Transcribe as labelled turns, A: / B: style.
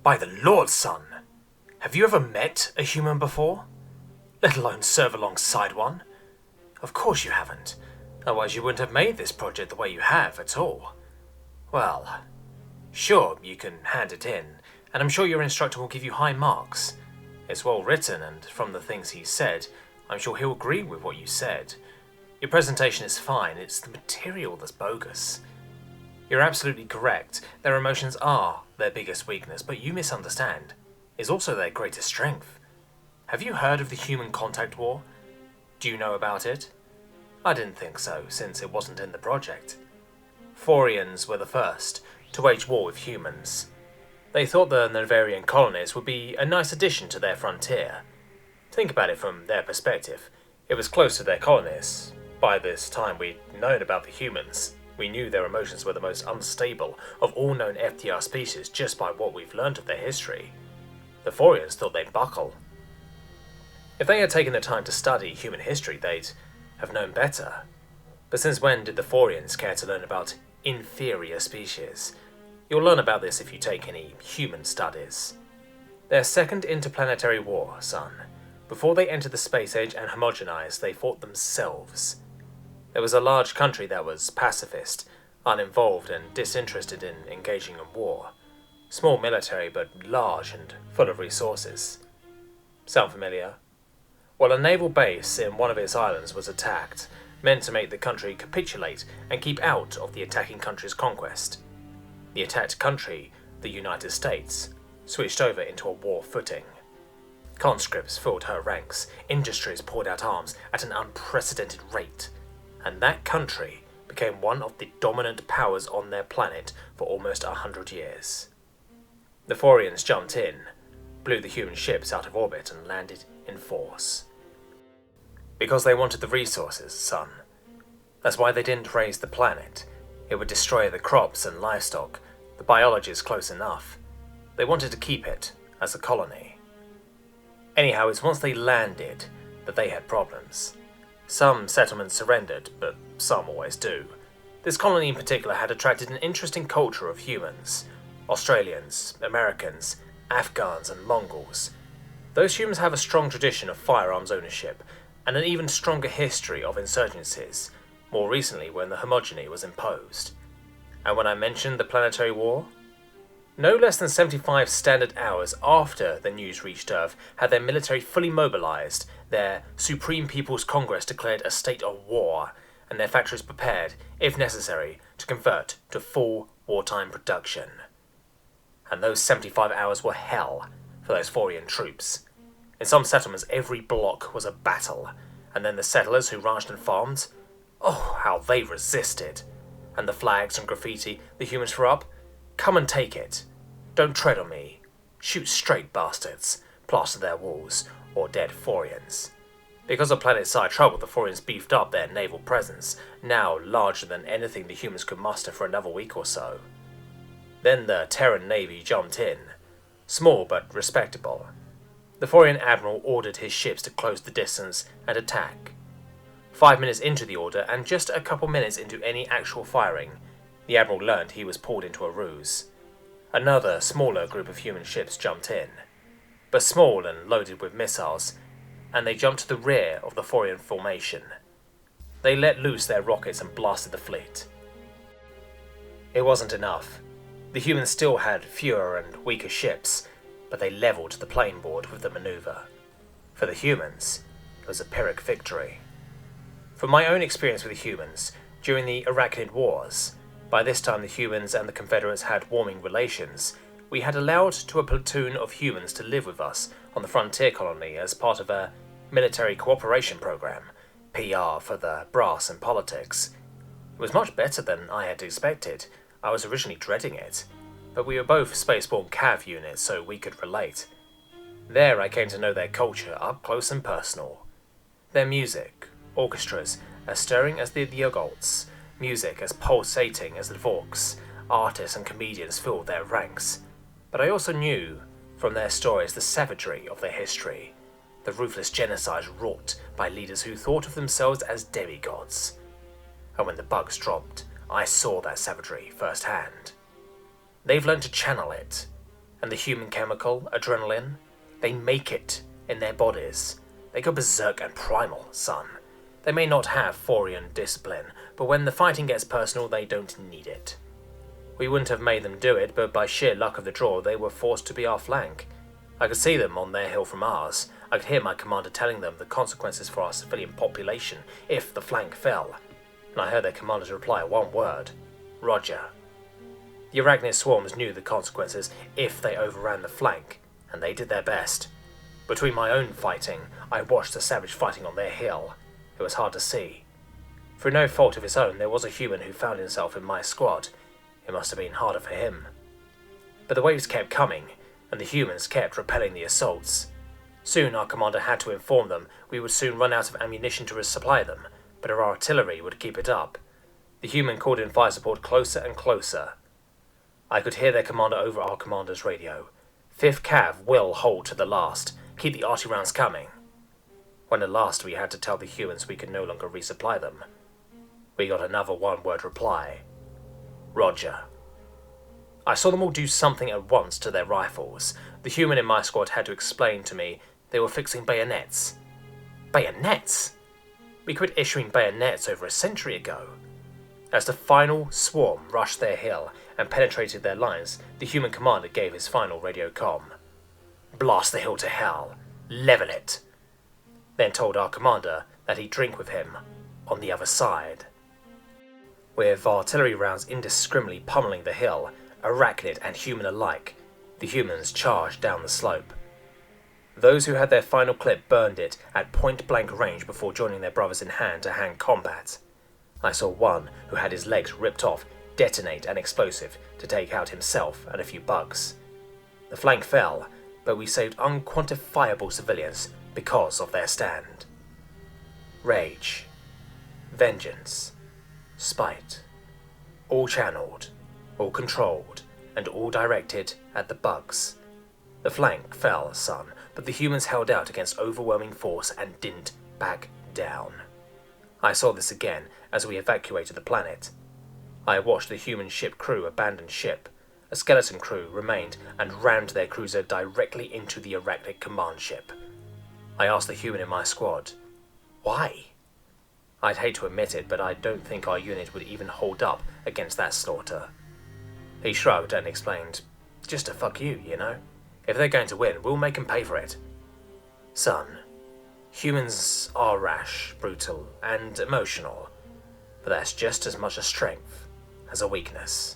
A: By the Lord, son! Have you ever met a human before? Let alone serve alongside one? Of course you haven't. Otherwise you wouldn't have made this project the way you have at all. Well, sure, you can hand it in, and I'm sure your instructor will give you high marks. It's well written, and from the things he said, I'm sure he'll agree with what you said. Your presentation is fine, it's the material that's bogus. You're absolutely correct. Their emotions are their biggest weakness, but you misunderstand. It's also their greatest strength. Have you heard of the Human Contact War? Do you know about it? I didn't think so, since it wasn't in the project. Forians were the first to wage war with humans. They thought the Navarian colonies would be a nice addition to their frontier. Think about it from their perspective. It was close to their colonies. By this time we'd known about the humans. We knew their emotions were the most unstable of all known FTR species just by what we've learned of their history. The Forians thought they'd buckle. If they had taken the time to study human history, they'd have known better. But since when did the Forians care to learn about inferior species? You'll learn about this if you take any human studies. Their second interplanetary war, son. Before they entered the space age and homogenized, they fought themselves. There was a large country that was pacifist, uninvolved and disinterested in engaging in war. Small military, but large and full of resources. Sound familiar? Well, a naval base in one of its islands was attacked, meant to make the country capitulate and keep out of the attacking country's conquest. The attacked country, the United States, switched over into a war footing. Conscripts filled her ranks, industries poured out arms at an unprecedented rate, and that country became one of the dominant powers on their planet for almost 100 years. The Forians jumped in, blew the human ships out of orbit and landed in force. Because they wanted the resources, son. That's why they didn't raise the planet. It would destroy the crops and livestock. The biology is close enough. They wanted to keep it as a colony. Anyhow, it's once they landed that they had problems. Some settlements surrendered, but some always do. This colony in particular had attracted an interesting culture of humans. Australians, Americans, Afghans and Mongols. Those humans have a strong tradition of firearms ownership, and an even stronger history of insurgencies, more recently when the homogeny was imposed. And when I mentioned the planetary war? No less than 75 standard hours after the news reached Earth had their military fully mobilized, their Supreme People's Congress declared a state of war, and their factories prepared, if necessary, to convert to full wartime production. And those 75 hours were hell for those Forian troops. In some settlements, every block was a battle, and then the settlers who ranched and farmed, oh, how they resisted. And the flags and graffiti the humans threw up, come and take it. Don't tread on me. Shoot straight, bastards. Plaster their walls, or dead Forians. Because of planet-side trouble, the Forians beefed up their naval presence, now larger than anything the humans could muster for another week or so. Then the Terran Navy jumped in, small but respectable. The Forian admiral ordered his ships to close the distance and attack. 5 minutes into the order, and just a couple minutes into any actual firing, the admiral learned he was pulled into a ruse. Another, smaller group of human ships jumped in, but small and loaded with missiles, and they jumped to the rear of the Forian formation. They let loose their rockets and blasted the fleet. It wasn't enough. The humans still had fewer and weaker ships, but they levelled the playing board with the manoeuvre. For the humans, it was a Pyrrhic victory. From my own experience with the humans, during the Arachnid Wars, by this time the humans and the Confederates had warming relations, we had allowed to a platoon of humans to live with us on the frontier colony as part of a military cooperation program, PR for the brass and politics. It was much better than I had expected. I was originally dreading it, but we were both spaceborne cav units, so we could relate. There I came to know their culture up close and personal. Their music, orchestras as stirring as the Yogolts, music as pulsating as the Vorks, artists and comedians filled their ranks. But I also knew, from their stories, the savagery of their history, the ruthless genocide wrought by leaders who thought of themselves as demigods. And when the bugs dropped, I saw that savagery firsthand. They've learned to channel it. And the human chemical, adrenaline, they make it in their bodies. They go berserk and primal, son. They may not have Forian discipline, but when the fighting gets personal, they don't need it. We wouldn't have made them do it, but by sheer luck of the draw, they were forced to be our flank. I could see them on their hill from ours. I could hear my commander telling them the consequences for our civilian population if the flank fell. And I heard their commander's reply, one word: Roger. The arachnid swarms knew the consequences if they overran the flank, and they did their best. Between my own fighting, I watched the savage fighting on their hill. It was hard to see. Through no fault of his own, there was a human who found himself in my squad. It must have been harder for him. But the waves kept coming, and the humans kept repelling the assaults. Soon our commander had to inform them we would soon run out of ammunition to resupply them, but our artillery would keep it up. The human called in fire support closer and closer. I could hear their commander over our commander's radio. 5th Cav will hold to the last. Keep the artillery rounds coming. When at last we had to tell the humans we could no longer resupply them, we got another one-word reply: Roger. I saw them all do something at once to their rifles. The human in my squad had to explain to me they were fixing bayonets. Bayonets? We quit issuing bayonets over a century ago. As the final swarm rushed their hill and penetrated their lines, the human commander gave his final radio comm. Blast the hill to hell. Level it. Then told our commander that he'd drink with him on the other side. With artillery rounds indiscriminately pummeling the hill, arachnid and human alike, the humans charged down the slope. Those who had their final clip burned it at point-blank range before joining their brothers in hand-to-hand combat. I saw one who had his legs ripped off detonate an explosive to take out himself and a few bugs. The flank fell, but we saved unquantifiable civilians because of their stand. Rage, vengeance, spite, all channeled, all controlled, and all directed at the bugs. The flank fell, son, but the humans held out against overwhelming force and didn't back down. I saw this again as we evacuated the planet. I watched the human ship crew abandon ship. A skeleton crew remained and rammed their cruiser directly into the arachnid command ship. I asked the human in my squad, why? I'd hate to admit it, but I don't think our unit would even hold up against that slaughter. He shrugged and explained, just to fuck you, you know? If they're going to win, we'll make them pay for it. Son, humans are rash, brutal, and emotional, but that's just as much a strength as a weakness.